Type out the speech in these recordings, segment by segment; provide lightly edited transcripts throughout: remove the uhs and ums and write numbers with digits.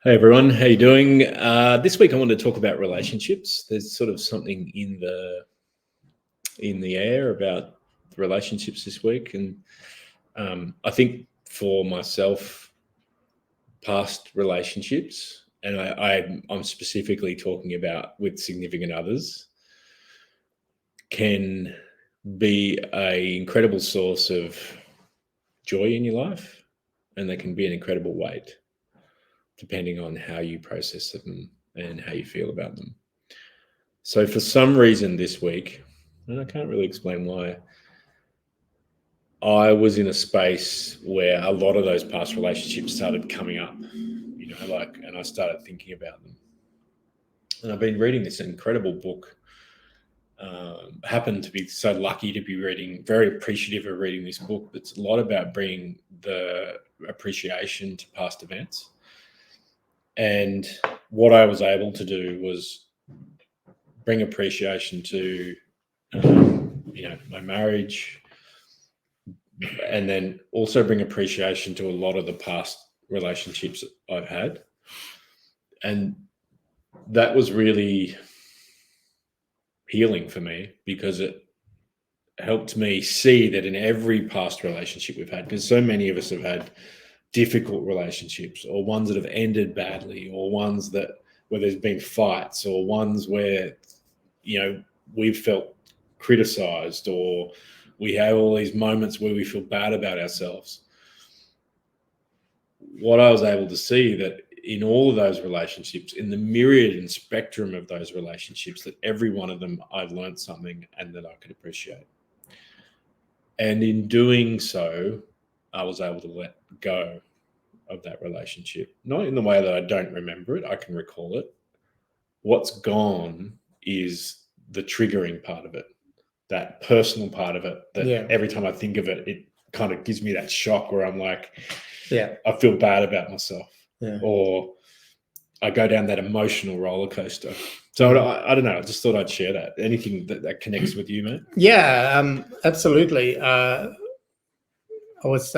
Hey everyone, how you doing? This week I want to talk about relationships. There's sort of something in the air about relationships this week, and I think for myself, past relationships, and I'm specifically talking about with significant others, can be a incredible source of joy in your life, and they can be an incredible weight, depending on how you process them and how you feel about them. So for some reason this week, and I can't really explain why, I was in a space where a lot of those past relationships started coming up, and I started thinking about them. And I've been reading this incredible book. Happened to be so lucky to be reading, very appreciative of reading this book. That's a lot about bringing the appreciation to past events. And what I was able to do was bring appreciation to, my marriage, and then also bring appreciation to a lot of the past relationships I've had. And that was really healing for me because it helped me see that in every past relationship we've had, because so many of us have had difficult relationships, or ones that have ended badly, or ones where there's been fights, or ones where we've felt criticized, or we have all these moments where we feel bad about ourselves. What I was able to see that in all of those relationships, in the myriad and spectrum of those relationships, that every one of them I've learned something and that I could appreciate. And in doing so, I was able to let go of that relationship. Not in the way that I don't remember it, I can recall it. What's gone is the triggering part of it, that personal part of it, that every time I think of it, it kind of gives me that shock where I'm like, I feel bad about myself, or I go down that emotional roller coaster. So I don't know. I just thought I'd share that. Anything that connects with you, mate? Yeah, absolutely. I was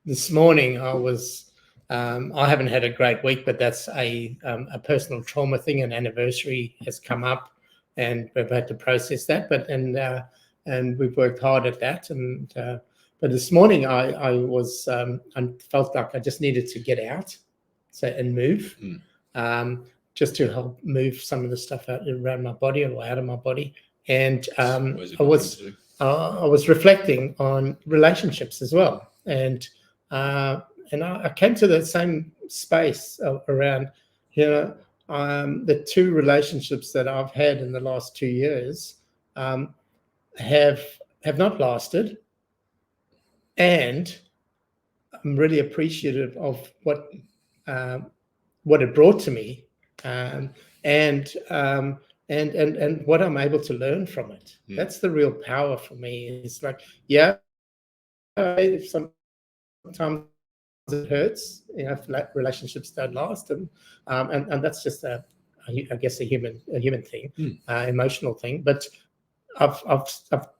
this morning. I haven't had a great week, but that's a personal trauma thing. An anniversary has come up, and we've had to process that. And we've worked hard at that. But this morning I felt like I just needed to get out, and move, just to help move some of the stuff out around my body or out of my body. And I was reflecting on relationships as well, and I came to the same space around, the two relationships that I've had in the last 2 years have not lasted, and I'm really appreciative of what it brought to me, and what I'm able to learn from it. That's the real power for me. It's like, sometimes it hurts, relationships don't last, and that's just I guess a human thing, emotional thing. But I've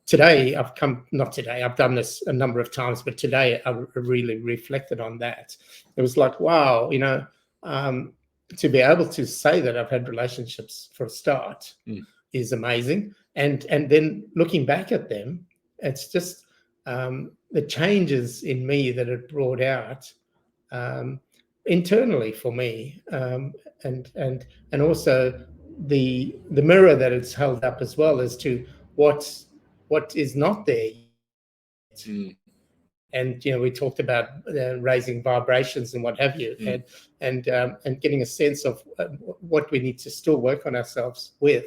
done this a number of times, but today I really reflected on that. It was like, wow, to be able to say that I've had relationships for a start is amazing. And then looking back at them, it's just the changes in me that it brought out internally for me, and also the mirror that it's held up as well as to what is not there yet. And we talked about raising vibrations and what have you, and getting a sense of what we need to still work on ourselves with.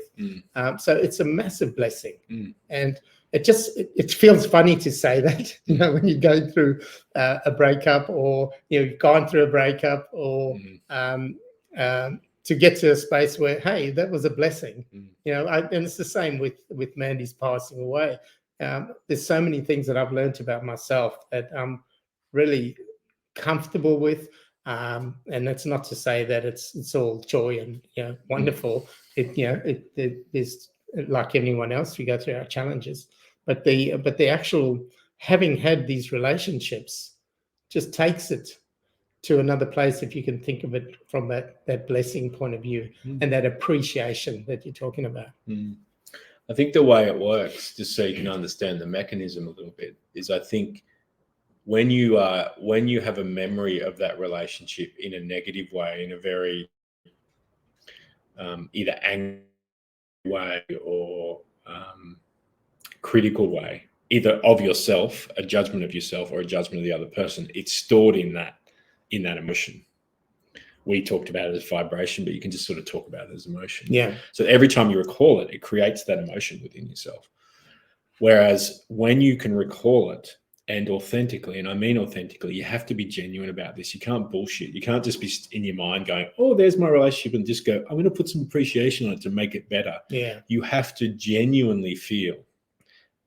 So it's a massive blessing, and it feels funny to say that, when you're going through a breakup, or you've gone through a breakup, or to get to a space where, hey, that was a blessing. And it's the same with Mandy's passing away. There's so many things that I've learned about myself that I'm really comfortable with, and that's not to say that it's all joy and wonderful. It is like anyone else. We go through our challenges, but the actual having had these relationships just takes it to another place if you can think of it from that blessing point of view and that appreciation that you're talking about. I think the way it works, just so you can understand the mechanism a little bit, is I think when you have a memory of that relationship in a negative way, in a very either angry way or critical way, either of yourself, a judgment of yourself, or a judgment of the other person, it's stored in that emotion. We talked about it as vibration, but you can just sort of talk about it as emotion. Yeah. So every time you recall it, it creates that emotion within yourself. Whereas when you can recall it, and authentically, and I mean authentically, you have to be genuine about this. You can't bullshit. You can't just be in your mind going, oh, there's my relationship, and just go, I'm going to put some appreciation on it to make it better. Yeah. You have to genuinely feel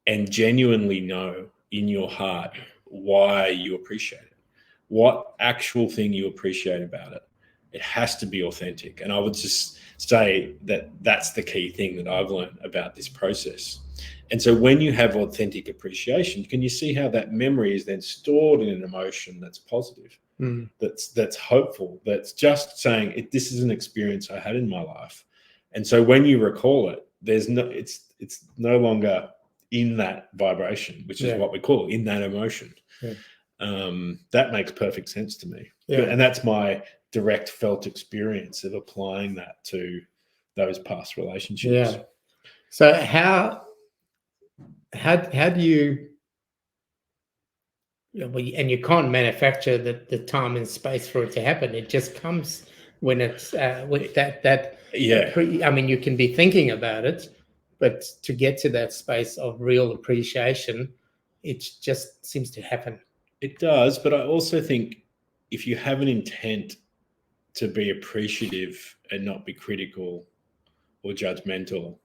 and genuinely know in your heart why you appreciate it, what actual thing you appreciate about it. It has to be authentic. And I would just say that that's the key thing that I've learned about this process. And so when you have authentic appreciation, can you see how that memory is then stored in an emotion that's positive, that's hopeful, that's just saying, this is an experience I had in my life. And so when you recall it, it's no longer in that vibration, which is what we call in that emotion. Yeah. That makes perfect sense to me. Yeah. And that's my direct felt experience of applying that to those past relationships. Yeah. So how do you, and you can't manufacture the time and space for it to happen. It just comes when it's with that. Yeah. I mean, you can be thinking about it, but to get to that space of real appreciation, it just seems to happen. It does, but I also think if you have an intent to be appreciative and not be critical or judgmental,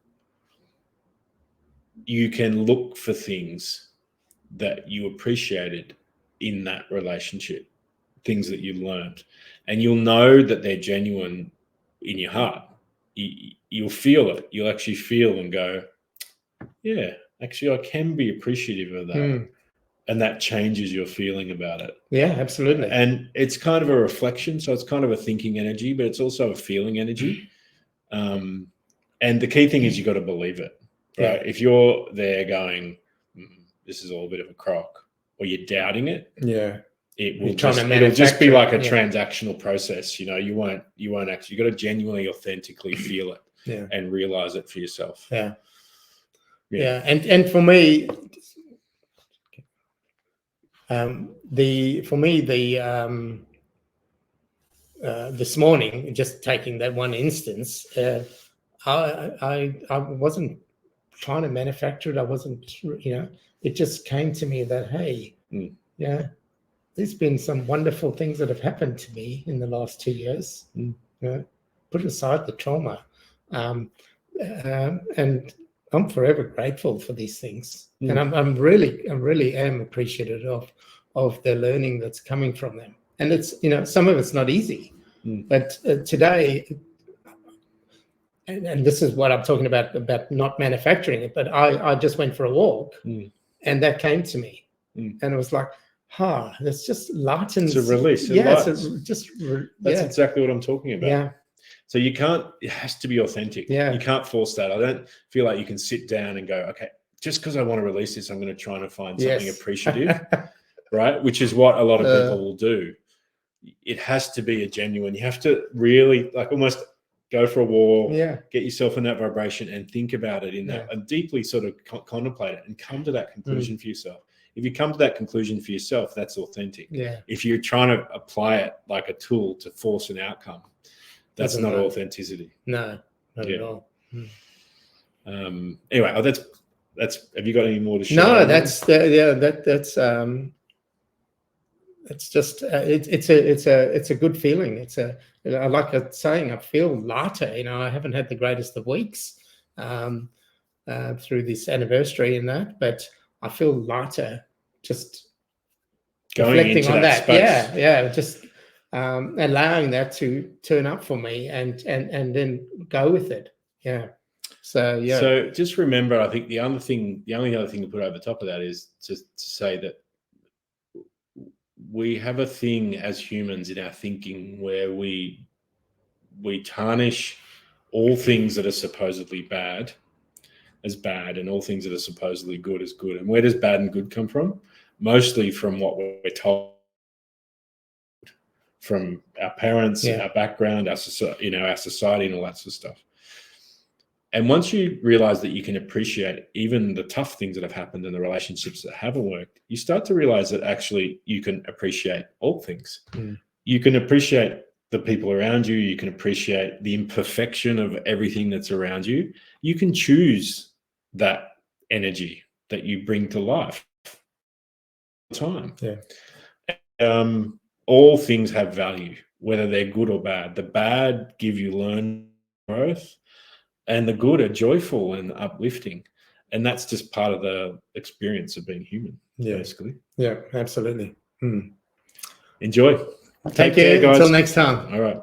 you can look for things that you appreciated in that relationship, things that you learned, and you'll know that they're genuine in your heart. You'll feel it. You'll actually feel and go, yeah, actually I can be appreciative of that. And that changes your feeling about it. Yeah, absolutely. And it's kind of a reflection. So it's kind of a thinking energy, but it's also a feeling energy. And the key thing is you got to believe it, right? Yeah. If you're there going, this is all a bit of a crock, or you're doubting it, it'll just be like a transactional process. You won't actually, you got to genuinely, authentically feel it and realize it for yourself. Yeah. And for me, this morning, just taking that one instance, I wasn't trying to manufacture it. I wasn't, it just came to me that, hey, there's been some wonderful things that have happened to me in the last 2 years. Put aside the trauma, and I'm forever grateful for these things, and I'm really am appreciative of the learning that's coming from them. And it's, some of it's not easy, but today, and this is what I'm talking about not manufacturing it, but I just went for a walk, and that came to me, and it was like, that's just lightens. It's a release. That's exactly what I'm talking about. Yeah. So it has to be authentic. Yeah. You can't force that. I don't feel like you can sit down and go, okay, just because I want to release this, I'm going to try and find something appreciative, right? Which is what a lot of people will do. It has to be a genuine, you have to really almost go for a walk, get yourself in that vibration and think about it in that, and deeply sort of contemplate it and come to that conclusion for yourself. If you come to that conclusion for yourself, that's authentic. Yeah. If you're trying to apply it like a tool to force an outcome, that's not authenticity. No, not at all. Anyway, that's. Have you got any more to share? No, that's just it's a good feeling. I like saying I feel lighter. I haven't had the greatest of weeks through this anniversary and that, but I feel lighter just going reflecting into on that. Space. Just allowing that to turn up for me and then go with it. Yeah. So just remember, I think the only other thing to put over the top of that is to say that we have a thing as humans in our thinking where we tarnish all things that are supposedly bad as bad, and all things that are supposedly good as good. And where does bad and good come from? Mostly from what we're told, from our parents, our background, our society, our society, and all that sort of stuff. And once you realize that you can appreciate even the tough things that have happened and the relationships that haven't worked, you start to realize that actually you can appreciate all things. You can appreciate the people around you. You can appreciate the imperfection of everything that's around you. You can choose that energy that you bring to life all the time. All things have value, whether they're good or bad. The bad give you learning, growth, and the good are joyful and uplifting. And that's just part of the experience of being human, basically. Yeah, absolutely. Enjoy. Take care, guys. Until next time. All right.